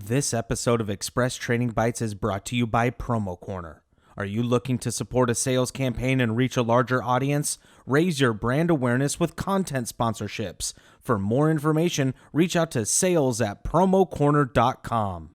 This episode of Express Training Bites is brought to you by Promo Corner. Are you looking to support a sales campaign and reach a larger audience? Raise your brand awareness with content sponsorships. For more information, reach out to sales@promocorner.com.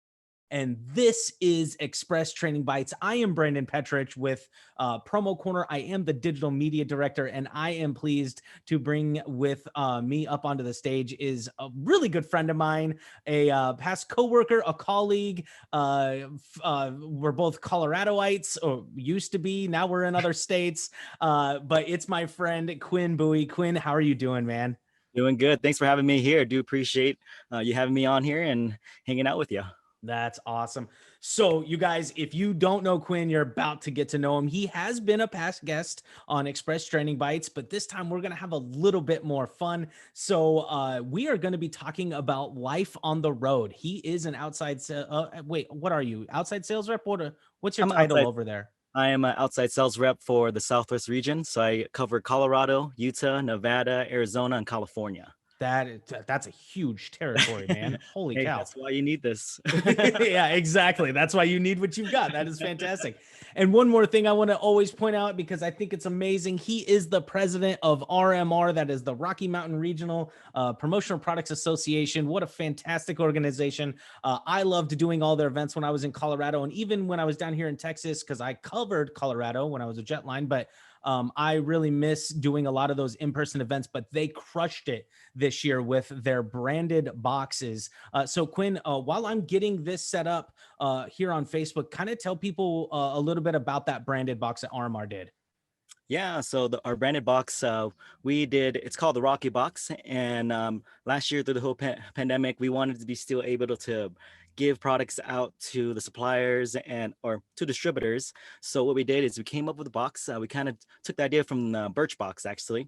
And this is Express Training Bites. I am Brandon Petrich with Promo Corner. I am the digital media director, and I am pleased to bring with me up onto the stage is a really good friend of mine, a past coworker, a colleague. We're both Coloradoites, or used to be. Now we're in other states, but it's my friend Quinn Bowie. Quinn, how are you doing, man? Doing good. Thanks for having me here. Do appreciate you having me on here and hanging out with you. That's awesome. So, you guys, if you don't know Quinn, you're about to get to know him. He has been a past guest on Express Training Bites, but this time we're going to have a little bit more fun. So, we are going to be talking about life on the road. He is an outside. Wait, what are you? Outside sales rep? What's your I'm title outside. over there? I am an outside sales rep for the Southwest region. So I cover Colorado, Utah, Nevada, Arizona, and California. That's a huge territory, man. Holy Hey, cow. that's why you need this. Yeah, exactly. That's why you need what you've got. That is fantastic. And one more thing I want to always point out, because I think it's amazing. He is the president of RMR. That is the Rocky Mountain Regional Promotional Products Association. What a fantastic organization. I loved doing all their events when I was in Colorado. And even when I was down here in Texas, because I covered Colorado when I was a Jetline, but I really miss doing a lot of those in-person events, but they crushed it this year with their branded boxes. So Quinn, while I'm getting this set up here on Facebook, kind of tell people a little bit about that branded box that RMR did. Yeah, so our branded box, we did, it's called the Rocky Box. And last year through the whole pandemic, we wanted to be still able to give products out to the suppliers or to distributors. So what we did is we came up with a box. We kind of took the idea from the Birchbox actually.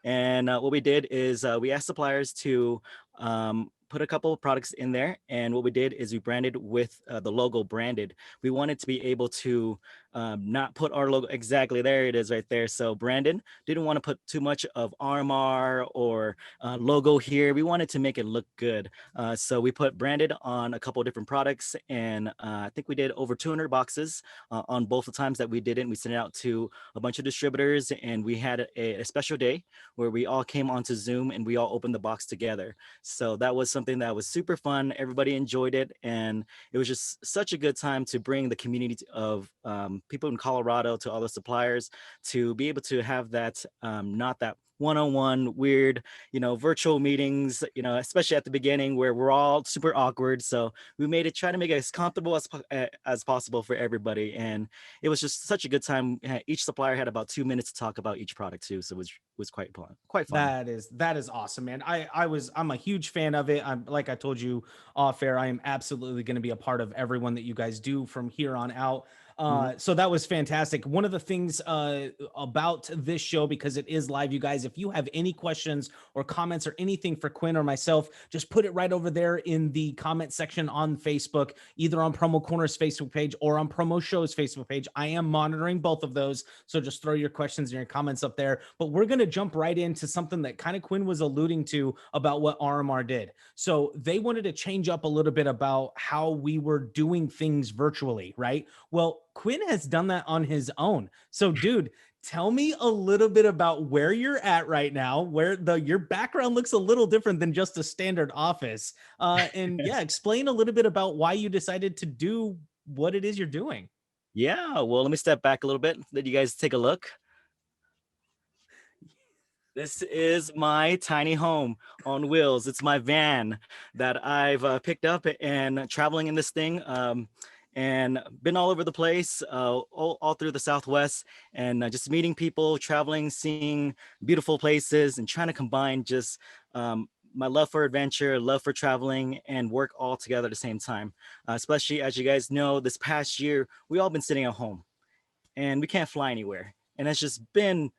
And what we did is we asked suppliers to put a couple of products in there. And what we did is we branded with the logo branded. We wanted to be able to not put our logo exactly there. It is right there. So Brandon didn't want to put too much of RMR or logo here. We wanted to make it look good. So we put branded on a couple of different products, and I think we did over 200 boxes on both the times that we did it. We sent it out to a bunch of distributors, and we had a special day where we all came onto Zoom and we all opened the box together. So that was something that was super fun. Everybody enjoyed it, and it was just such a good time to bring the community of people in Colorado to all the suppliers to be able to have that, not that one-on-one weird, virtual meetings, especially at the beginning where we're all super awkward. So we try to make it as comfortable as possible for everybody. And it was just such a good time. Each supplier had about 2 minutes to talk about each product too. So it was quite fun. Quite fun. That is awesome, man. I'm a huge fan of it. I'm, like I told you off air, I am absolutely going to be a part of everyone that you guys do from here on out. Mhm. So that was fantastic. One of the things about this show, because it is live, you guys, if you have any questions or comments or anything for Quinn or myself, just put it right over there in the comment section on Facebook, either on Promo Corner's Facebook page or on Promo Show's Facebook page. I am monitoring both of those. So just throw your questions and your comments up there. But we're going to jump right into something that kind of Quinn was alluding to about what RMR did. So they wanted to change up a little bit about how we were doing things virtually, right? Well, Quinn has done that on his own. So, dude, tell me a little bit about where you're at right now, where your background looks a little different than just a standard office. And yeah, explain a little bit about why you decided to do what it is you're doing. Yeah, well, let me step back a little bit. Let you guys take a look. This is my tiny home on wheels. It's my van that I've picked up and traveling in this thing, and been all over the place, all through the Southwest, and just meeting people, traveling, seeing beautiful places, and trying to combine just my love for adventure, love for traveling, and work all together at the same time. Especially as you guys know, this past year, we all been sitting at home and we can't fly anywhere. And it's just been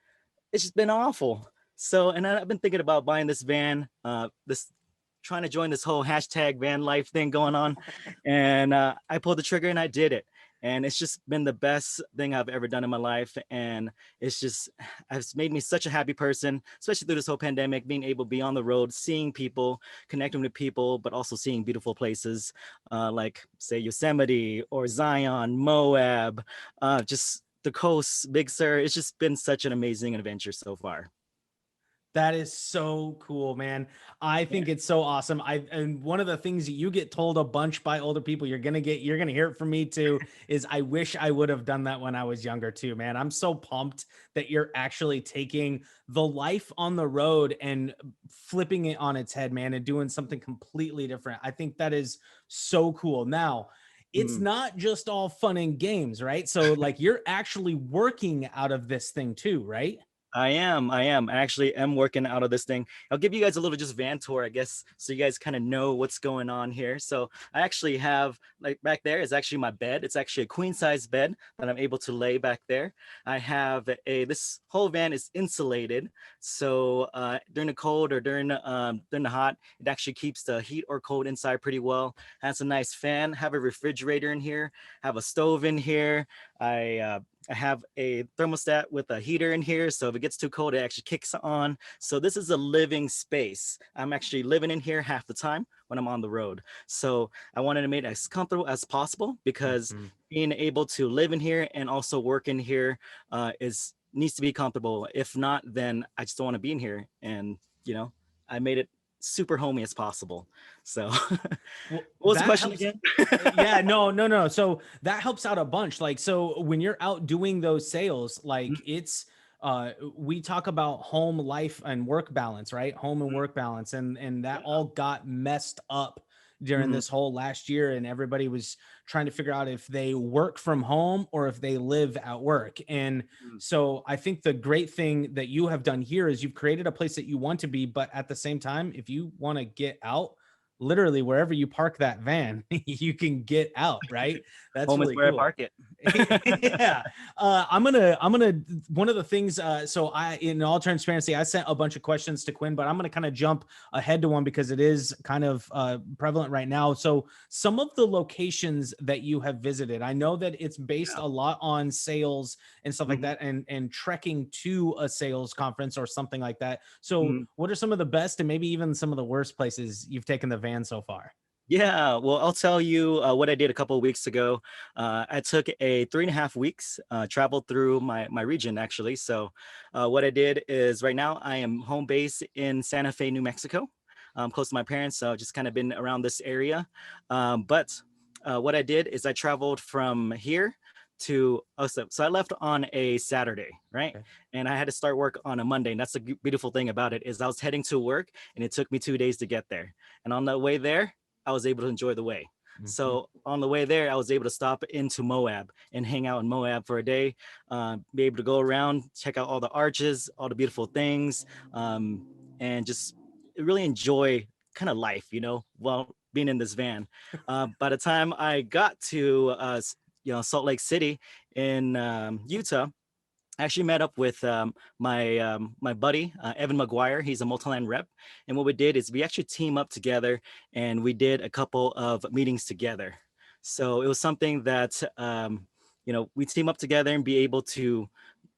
awful. So, and I've been thinking about buying this van, trying to join this whole hashtag van life thing going on. And I pulled the trigger and I did it. and it's just been the best thing I've ever done in my life. And it's made me such a happy person, especially through this whole pandemic, being able to be on the road, seeing people, connecting with people, but also seeing beautiful places like, say, Yosemite or Zion, Moab, just the coast, Big Sur. It's just been such an amazing adventure so far. That is so cool, man. I Yeah. think it's so awesome. And one of the things that you get told a bunch by older people, you're gonna hear it from me too, is I wish I would have done that when I was younger too, man. I'm so pumped that you're actually taking the life on the road and flipping it on its head, man, and doing something completely different. I think that is so cool. Now, it's Mhm. not just all fun and games, right? So like you're actually working out of this thing too, right? I am. I am. I actually am working out of this thing. I'll give you guys a little just van tour, I guess, so you guys kind of know what's going on here. So I actually have, like, back there is actually my bed. It's actually a queen size bed that I'm able to lay back there. I have this whole van is insulated. So during the cold or during the hot, it actually keeps the heat or cold inside pretty well. Has a nice fan, have a refrigerator in here, have a stove in here. I I have a thermostat with a heater in here. So if it gets too cold, it actually kicks on. So this is a living space. I'm actually living in here half the time when I'm on the road. So I wanted to make it as comfortable as possible, because Mhm. being able to live in here and also work in here is needs to be comfortable. If not, then I just don't want to be in here. And, you know, I made it super homey as possible. So Well, what was the that question helps. again? Yeah, no, no, no. So that helps out a bunch. Like, so when you're out doing those sales, like we talk about home life and work balance, right? Home and work balance, and that Yeah. all got messed up during Mhm. this whole last year, and everybody was trying to figure out if they work from home or if they live at work. And Mhm. so I think the great thing that you have done here is you've created a place that you want to be, but at the same time, if you want to get out, literally wherever you park that van, you can get out, right? That's Home is really where I cool. park it. Yeah. I'm gonna one of the things, so I, in all transparency, I sent a bunch of questions to Quinn, but I'm gonna kind of jump ahead to one because it is kind of prevalent right now. So some of the locations that you have visited, I know that it's based Yeah. a lot on sales and stuff like Mhm. that, and trekking to a sales conference or something like that. So Mhm. what are some of the best and maybe even some of the worst places you've taken the van so far? Yeah, well, I'll tell you what I did a couple of weeks ago. I took a 3.5 weeks, traveled through my region actually. So, what I did is right now I am home base in Santa Fe, New Mexico, close to my parents. So, just kind of been around this area. But what I did is I traveled from here to so I left on a Saturday, right? Okay. And I had to start work on a Monday. And that's the beautiful thing about it is I was heading to work, and it took me 2 days to get there. And on the way there, I was able to enjoy the way. Mhm. So on the way there, I was able to stop into Moab and hang out in Moab for a day, be able to go around, check out all the arches, all the beautiful things, um, and just really enjoy kind of life, while being in this van. By the time I got to, Salt Lake City in Utah, I actually met up with my buddy Evan McGuire. He's a multi-land rep, and what we did is we actually team up together, and we did a couple of meetings together. So it was something that we team up together and be able to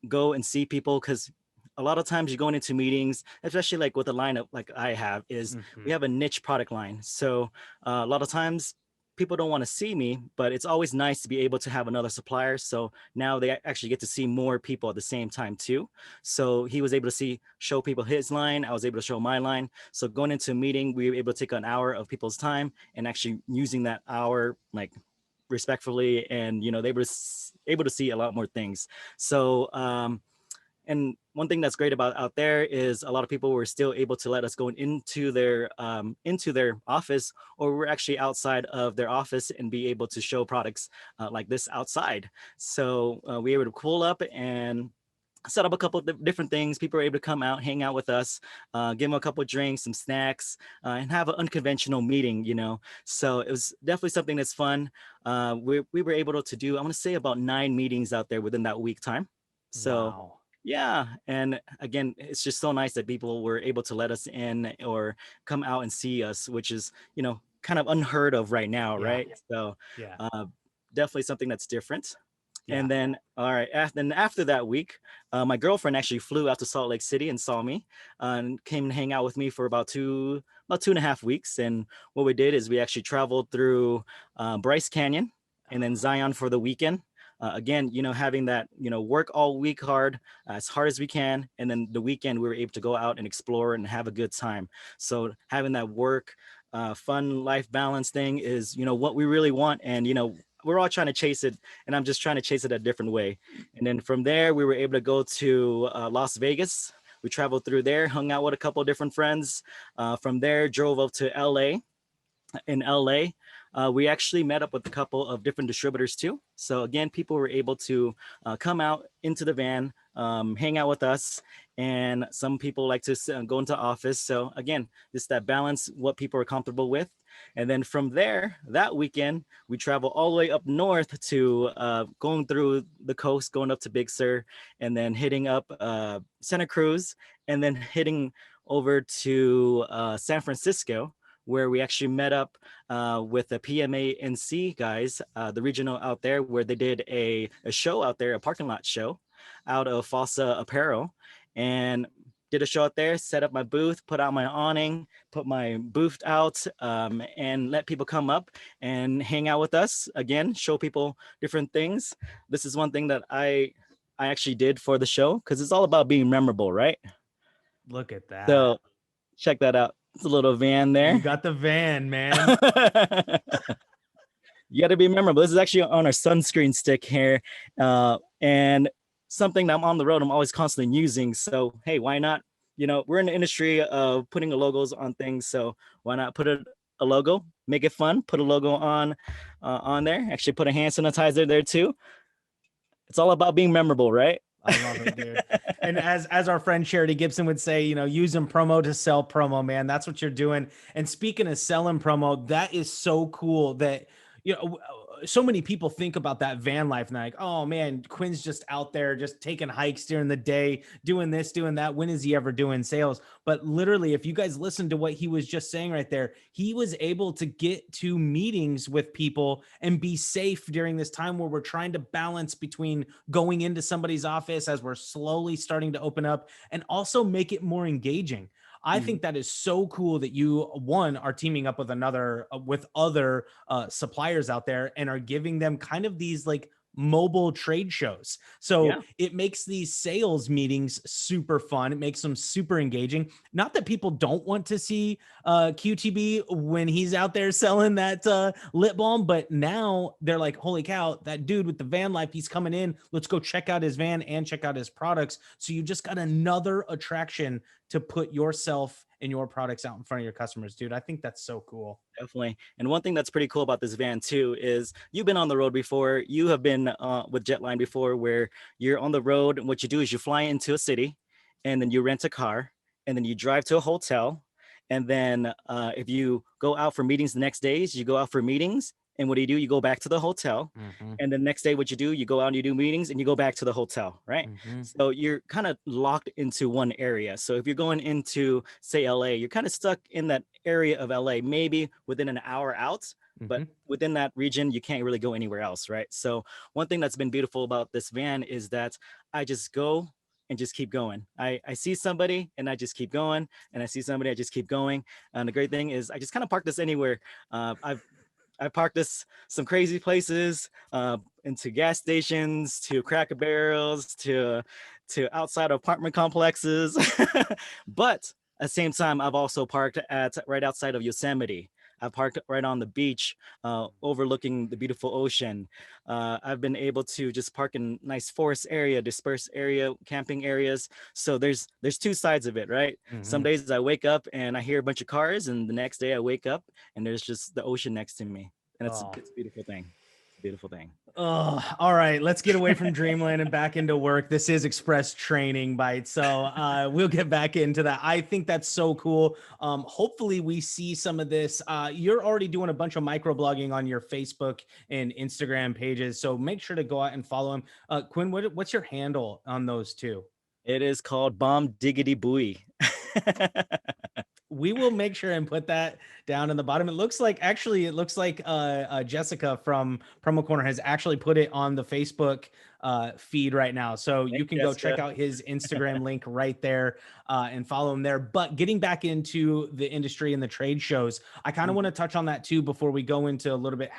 go and see people, because a lot of times you're going into meetings, especially like with a lineup like I have, is we Mhm. have a niche product line. So a lot of times people don't want to see me, but it's always nice to be able to have another supplier. So now they actually get to see more people at the same time too. So he was able to show people his line. I was able to show my line. So going into a meeting, we were able to take an hour of people's time and actually using that hour like respectfully, and they were able to see a lot more things. So and one thing that's great about out there is a lot of people were still able to let us go into their office, or we're actually outside of their office and be able to show products like this outside. So we were able to pull up and set up a couple of different things. People were able to come out, hang out with us, give them a couple of drinks, some snacks, and have an unconventional meeting. So it was definitely something that's fun. We were able to do, I want to say, about 9 meetings out there within that week time. So Wow. yeah, and again, it's just so nice that people were able to let us in or come out and see us, which is kind of unheard of right now, Yeah. right? So Yeah. uh, definitely something that's different. Yeah. And then, all right, after that week, my girlfriend actually flew out to Salt Lake City and saw me, and came to hang out with me for about 2.5 weeks. And what we did is we actually traveled through Bryce Canyon and then Zion for the weekend. Again, having that, work all week as hard as we can, and then the weekend we were able to go out and explore and have a good time. So having that work, fun life balance thing is, what we really want, and we're all trying to chase it, and I'm just trying to chase it a different way. And then from there, we were able to go to Las Vegas. We traveled through there, hung out with a couple of different friends. From there, drove up to LA. In LA, we actually met up with a couple of different distributors too. So again, people were able to come out into the van, hang out with us, and some people like to go into office. So again, just that balance, what people are comfortable with. And then from there, that weekend, we travel all the way up north to going through the coast, going up to Big Sur, and then hitting up Santa Cruz, and then hitting over to San Francisco, where we actually met up with the PMANC guys, the regional out there, where they did a show out there, a parking lot show out of Fossa Apparel, and did a show out there, set up my booth, put out my awning, put my booth out, and let people come up and hang out with us. Again, show people different things. This is one thing that I actually did for the show, because it's all about being memorable, right? Look at that. So check that out. It's a little van You there. got the van, man. You got to be memorable. This is actually on our sunscreen stick here, and something that I'm on the road, I'm always constantly using. So hey, why not? We're in the industry of putting logos on things, so why not put a logo, make it fun, put a logo on there. Actually, put a hand sanitizer there too. It's all about being memorable, right? I love it, dude. And as our friend Charity Gibson would say, using promo to sell promo, man. That's what you're doing. And speaking of selling promo, that is so cool that so many people think about that van life and they're like, oh man, Quinn's just out there just taking hikes during the day, doing this, doing that. When is he ever doing sales? But literally, if you guys listen to what he was just saying right there, he was able to get to meetings with people and be safe during this time where we're trying to balance between going into somebody's office as we're slowly starting to open up and also make it more engaging. I think that is so cool that you are teaming up with other suppliers out there and are giving them kind of these like mobile trade shows. So Yeah. it makes these sales meetings super fun. It makes them super engaging. Not that people don't want to see QTB when he's out there selling that lip balm, but now they're like, holy cow, that dude with the van life, he's coming in. Let's go check out his van and check out his products. So you just got another attraction to put yourself and your products out in front of your customers, dude. I think that's so cool. Definitely. And one thing that's pretty cool about this van too is you've been on the road before. You have been with Jetline before, where you're on the road and what you do is you fly into a city and then you rent a car and then you drive to a hotel. And then if you go out for meetings the next days, you go out for meetings. And what do? You go back to the hotel. And the next day, what you do, you go out and you do meetings and you go back to the hotel, right? So you're kind of locked into one area. So if you're going into, say, LA, you're kind of stuck in that area of LA, maybe within an hour out. But within that region, you can't really go anywhere else, right? So one thing that's been beautiful about this van is that I just go and just keep going. I see somebody and I just keep going, and I see somebody, I just keep going. And the great thing is I just kind of park this anywhere. I parked this some crazy places, into gas stations, to Cracker Barrels, to outside apartment complexes. But at the same time, I've also parked at right outside of Yosemite. I parked right on the beach, overlooking the beautiful ocean. I've been able to just park in nice forest area, dispersed area, camping areas. So there's two sides of it, right? Some days I wake up and I hear a bunch of cars, and the next day I wake up and there's just the ocean next to me, and it's a beautiful thing. It's a beautiful thing. Oh, all right. Let's get away from Dreamland and back into work. This is Express Training Bite. So we'll get back into that. I think that's so cool. Hopefully we see some of this. You're already doing a bunch of microblogging on your Facebook and Instagram pages. So make sure to go out and follow him. Quinn, what's your handle on those two? It is called Bomb Diggity Buoy. We will make sure and put that down in the bottom. It looks like Jessica from Promo Corner has actually put it on the Facebook feed right now. So you Thanks, can go check Jessica. out his Instagram link right there and follow him there. But getting back into the industry and the trade shows, I kind of want Mhm. to touch on that too before we go into a little bit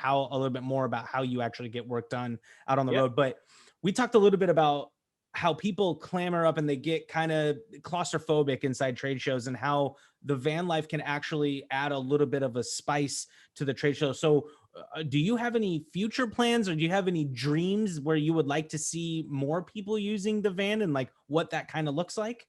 more about how you actually get work done out on the Yeah. road. But we talked a little bit about how people clamor up and they get kind of claustrophobic inside trade shows, and how the van life can actually add a little bit of a spice to the trade show. So do you have any future plans, or do you have any dreams where you would like to see more people using the van, and like what that kind of looks like?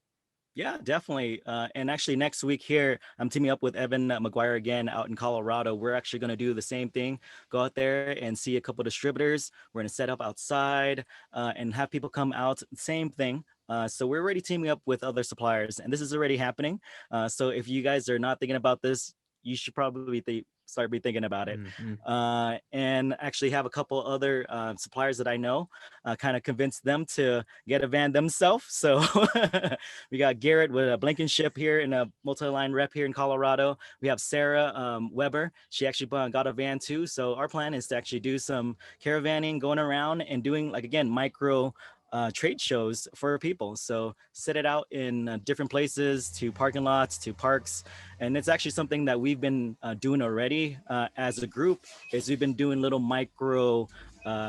Yeah, definitely. And actually, next week here, I'm teaming up with Evan McGuire again out in Colorado. We're actually going to do the same thing, go out there and see a couple distributors. We're going to set up outside and have people come out. Same thing. So we're already teaming up with other suppliers, and this is already happening. So if you guys are not thinking about this, you should probably start be thinking about it. Mhm. And actually have a couple other suppliers that I know, kind of convince them to get a van themselves. So we got Garrett with a Blankenship here in a multi-line rep here in Colorado. We have Sarah Weber. She actually got a van too. So our plan is to actually do some caravanning, going around and doing, like, again, micro trade shows for people. So set it out in different places, to parking lots, to parks. And it's actually something that we've been doing already as a group, is we've been doing little micro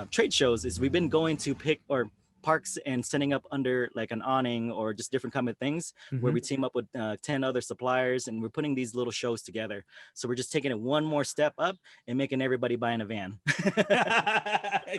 trade shows. Is we've been going to pick or parks and setting up under like an awning or just different kind of things, where we Mhm. team up with 10 other suppliers, and we're putting these little shows together. So we're just taking it one more step up and making everybody buy in a van.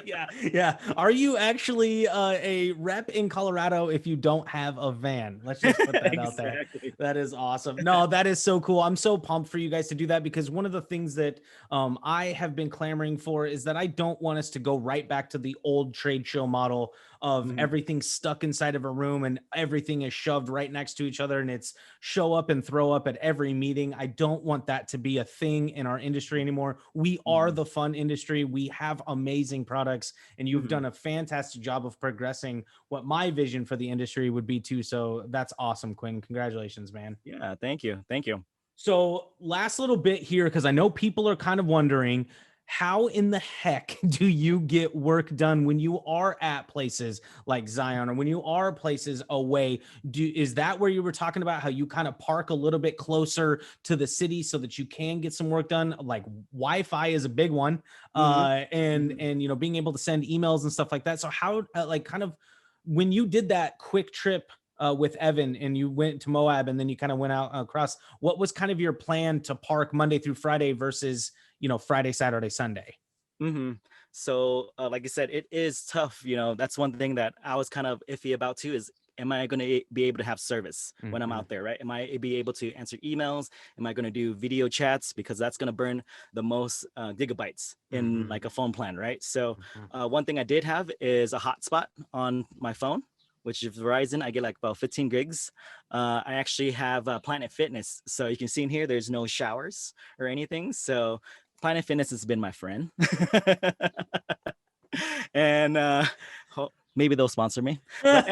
Yeah, yeah. Are you actually a rep in Colorado if you don't have a van? Let's just put that out there. Exactly. That is awesome. No, that is so cool. I'm so pumped for you guys to do that, because one of the things that I have been clamoring for is that I don't want us to go right back to the old trade show model of Mhm. everything stuck inside of a room and everything is shoved right next to each other, and it's show up and throw up at every meeting. I don't want that to be a thing in our industry anymore. We are Mhm. the fun industry. We have amazing products, and you've Mhm. done a fantastic job of progressing what my vision for the industry would be too. So that's awesome, Quinn. Congratulations, man. Yeah, thank you. Thank you. So, last little bit here, because I know people are kind of wondering, how in the heck do you get work done when you are at places like Zion, or when you are places away? Is that where you were talking about how you kind of park a little bit closer to the city so that you can get some work done? Like Wi-Fi is a big one, Mhm. and Mhm. being able to send emails and stuff like that. So how like kind of when you did that quick trip with Evan and you went to Moab and then you kind of went out across, what was kind of your plan to park Monday through Friday versus, Friday, Saturday, Sunday? Hmm. So, like I said, it is tough. That's one thing that I was kind of iffy about too. Is am I going to be able to have service when I'm Mhm, out there, right? Am I be able to answer emails? Am I going to do video chats, because that's going to burn the most gigabytes in mhm, like a phone plan, right? So, mhm. one thing I did have is a hotspot on my phone, which is Verizon. I get like about 15 gigs. I actually have Planet Fitness, so you can see in here there's no showers or anything. So Planet Fitness has been my friend. And maybe they'll sponsor me. But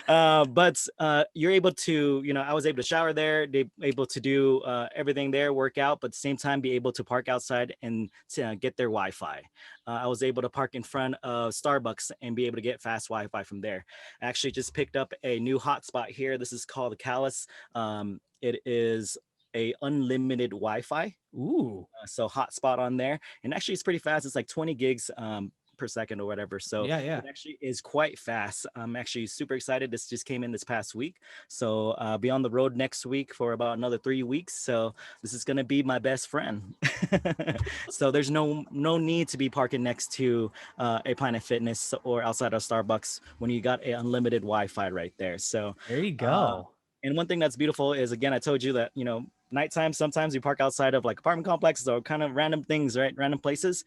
anyway, you're able to, I was able to shower there, they able to do everything there, work out, but at the same time be able to park outside and get their Wi-Fi. I was able to park in front of Starbucks and be able to get fast Wi-Fi from there. I actually just picked up a new hotspot here. This is called the Callus. It is a unlimited Wi-Fi, Ooh, so hotspot on there, and actually it's pretty fast. It's like 20 gigs per second or whatever, so yeah, yeah. it actually is quite fast. I'm actually super excited. This just came in this past week, so be on the road next week for about another 3 weeks. So this is going to be my best friend. So there's no need to be parking next to a Planet Fitness or outside of Starbucks when you got a unlimited Wi-Fi right there. So There you uh, go. and one thing that's beautiful is, again, I told you that, nighttime, sometimes we park outside of like apartment complexes or kind of random things, right? Random places.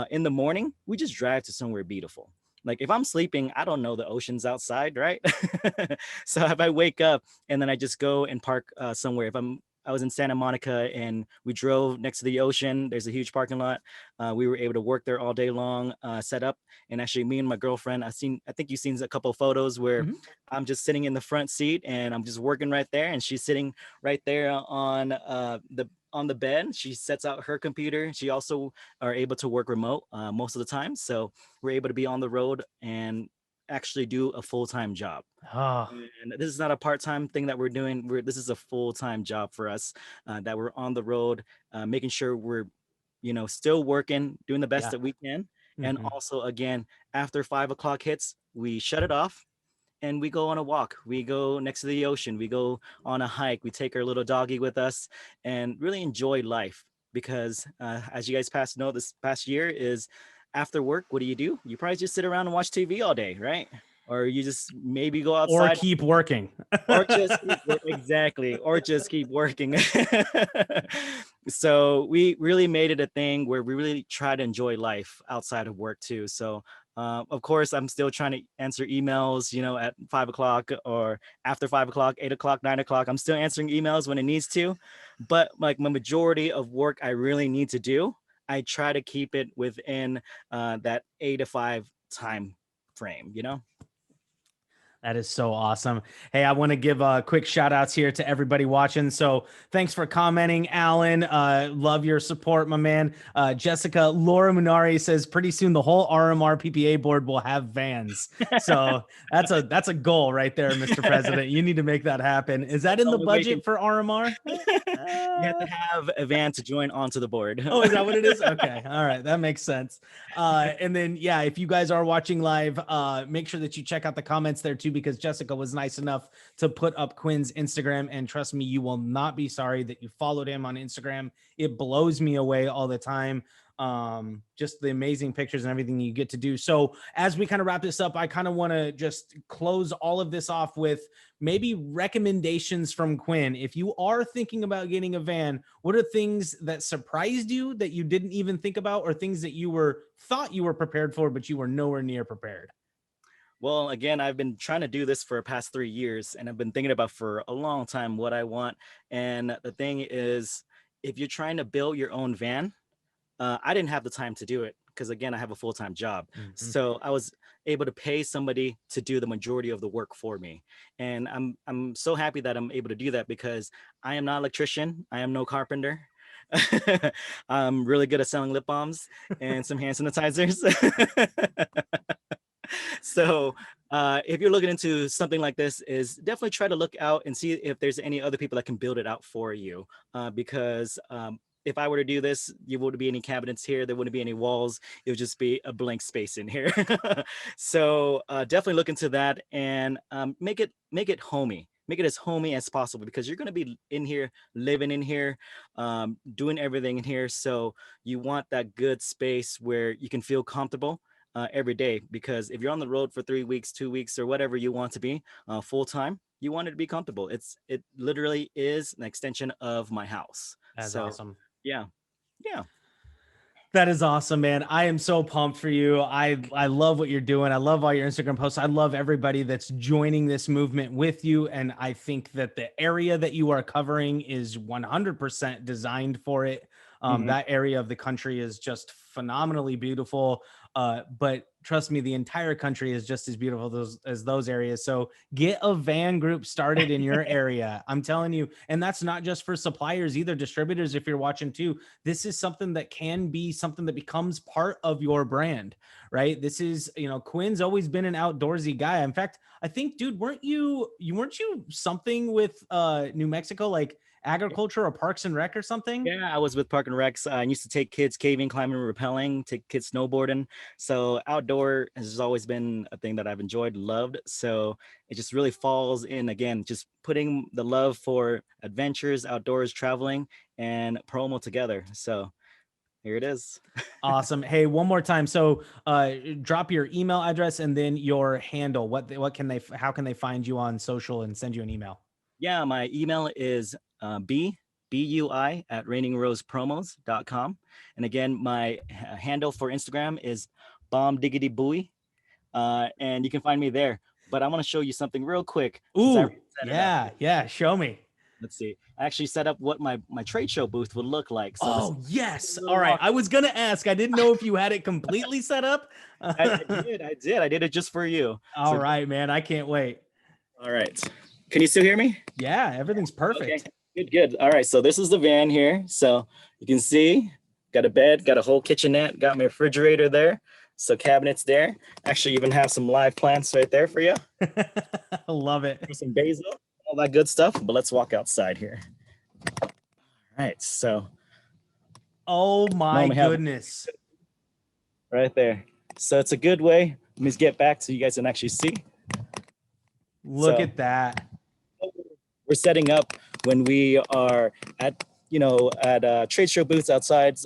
In the morning, we just drive to somewhere beautiful. Like if I'm sleeping, I don't know the ocean's outside, right? So if I wake up and then I just go and park somewhere, if I'm I was in Santa Monica and we drove next to the ocean. There's a huge parking lot. We were able to work there all day long, set up. And actually, me and my girlfriend, I think you've seen a couple of photos where Mhm. I'm just sitting in the front seat and I'm just working right there, and she's sitting right there on the bed. She sets out her computer. She also are able to work remote most of the time, so we're able to be on the road and actually do a full-time job. Oh, And this is not a part-time thing that we're doing. This is a full-time job for us, that we're on the road, making sure we're, still working, doing the best yeah. that we can. And Mhm. also, again, after 5 o'clock hits, we shut it off and we go on a walk. We go next to the ocean. We go on a hike. We take our little doggy with us and really enjoy life. Because as you guys know, this past year is after work. What do? You probably just sit around and watch TV all day, right? Or you just maybe go Or outside keep working. or just exactly, or just keep working. So we really made it a thing where we really try to enjoy life outside of work too. So of course, I'm still trying to answer emails, at 5 o'clock or after 5 o'clock, 8 o'clock, 9 o'clock. I'm still answering emails when it needs to, but like my majority of work I really need to do, I try to keep it within that 8 to 5 time frame. That is so awesome. Hey, I want to give quick shout outs here to everybody watching. So thanks for commenting, Alan. Love your support, my man. Jessica Laura Munari says pretty soon the whole RMR PPA board will have vans. So that's a goal right there, Mr. President. You need to make that happen. Is that That's in the the only way you budget for RMR? you have to have a van to join onto the board. Oh, is that what it is? Okay. All right. That makes sense. And then, yeah, if you guys are watching live, make sure that you check out the comments there too, because Jessica was nice enough to put up Quinn's Instagram. And trust me, you will not be sorry that you followed him on Instagram. It blows me away all the time. Just the amazing pictures and everything you get to do. So as we kind of wrap this up, I kind of want to just close all of this off with maybe recommendations from Quinn. If you are thinking about getting a van, what are things that surprised you that you didn't even think about, or things that you were thought you were prepared for, but you were nowhere near prepared? Well, again, I've been trying to do this for the past 3 years, and I've been thinking about for a long time what I want. And the thing is, if you're trying to build your own van, I didn't have the time to do it because again, I have a full-time job. Mhm. So I was able to pay somebody to do the majority of the work for me. And I'm so happy that I'm able to do that because I am not an electrician. I am no carpenter. I'm really good at selling lip balms and some hand sanitizers. So if you're looking into something like this, is definitely try to look out and see if there's any other people that can build it out for you, because if I were to do this, you wouldn't be any cabinets here, there wouldn't be any walls, it would just be a blank space in here. So definitely look into that and make it homey, make it as homey as possible, because you're going to be in here, living in here, doing everything in here. So you want that good space where you can feel comfortable every day, because if you're on the road for 3 weeks, 2 weeks, or whatever you want to be full time, you want it to be comfortable. It literally is an extension of my house. That's So awesome. yeah, yeah. That is awesome, man. I am so pumped for you. I love what you're doing. I love all your Instagram posts. I love everybody that's joining this movement with you. And I think that the area that you are covering is 100% designed for it. Mhm. That area of the country is just phenomenally beautiful. But trust me, the entire country is just as beautiful as those areas. So get a van group started in your area. I'm telling you. And that's not just for suppliers either, distributors, if you're watching too. This is something that can be something that becomes part of your brand, right? This is, Quinn's always been an outdoorsy guy. In fact, I think, dude, weren't you something with New Mexico, like agriculture or Parks and Rec or something? Yeah, I was with Park and Recs. I used to take kids caving, climbing, rappelling, take kids snowboarding. So outdoor has always been a thing that I've enjoyed, loved. So it just really falls in again, just putting the love for adventures, outdoors, traveling, and promo together. So here it is. Awesome. Hey, one more time. So drop your email address and then your handle. What can they how can they find you on social and send you an email? Yeah, my email is bui at rainingrosepromos.com. And again, my handle for Instagram is bomb diggity buoy. And you can find me there. But I want to show you something real quick since I Ooh, already set it up. yeah, yeah. Show me. let's see. I actually set up what my trade show booth would look like. So this Oh, yes. little All right. walk. I was going to ask. I didn't know if you had it completely set up. I did it just for you. All So right, man. I can't wait. all right. Can you still hear me? Yeah, everything's Okay. perfect. Good. All right. So this is the van here. So you can see, got a bed, got a whole kitchenette, got my refrigerator there. So cabinets there. Actually, even have some live plants right there for you. Love it. Some basil, all that good stuff. But let's walk outside here. All right. So Oh my we have goodness. right there. So it's a good way. Let me just get back so you guys can actually see. Look So at that. we're setting up when we are at trade show booths outside,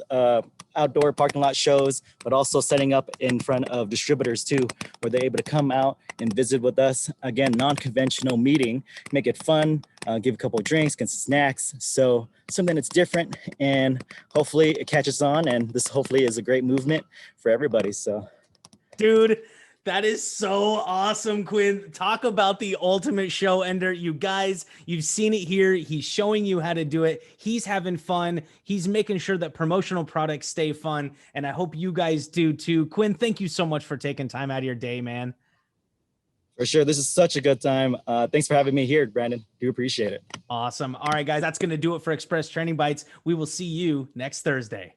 outdoor parking lot shows, but also setting up in front of distributors too, where they're able to come out and visit with us. Again, non-conventional meeting, make it fun, give a couple of drinks, get some snacks. So something that's different, and hopefully it catches on, and this hopefully is a great movement for everybody. So Dude, that is so awesome, Quinn. Talk about the ultimate show ender. You guys, you've seen it here. He's showing you how to do it. He's having fun. He's making sure that promotional products stay fun. And I hope you guys do too. Quinn, thank you so much for taking time out of your day, man. for sure, this is such a good time. Thanks for having me here, Brandon. Do appreciate it. Awesome. All right, guys, that's going to do it for Express Training Bites. We will see you next Thursday.